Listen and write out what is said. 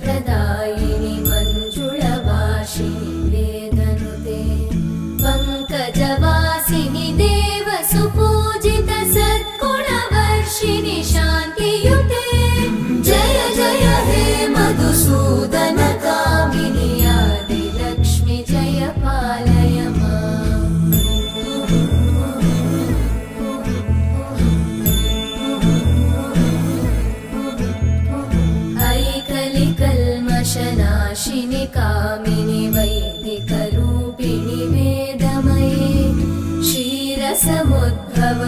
प्रदायिनि मञ्जुळवासिनि वेदनुते पङ्कजवासिनि देवसुपूजित सद्गुणवर्षिणि शान्तियुते जय जय हे मधुसूदन कामिनि आदिलक्ष्मि जय पालय माम् ऐकलिकल्मषनाशिनि कामिनि वैदिकरूपिणि वेदमये क्षीरसमुद्भव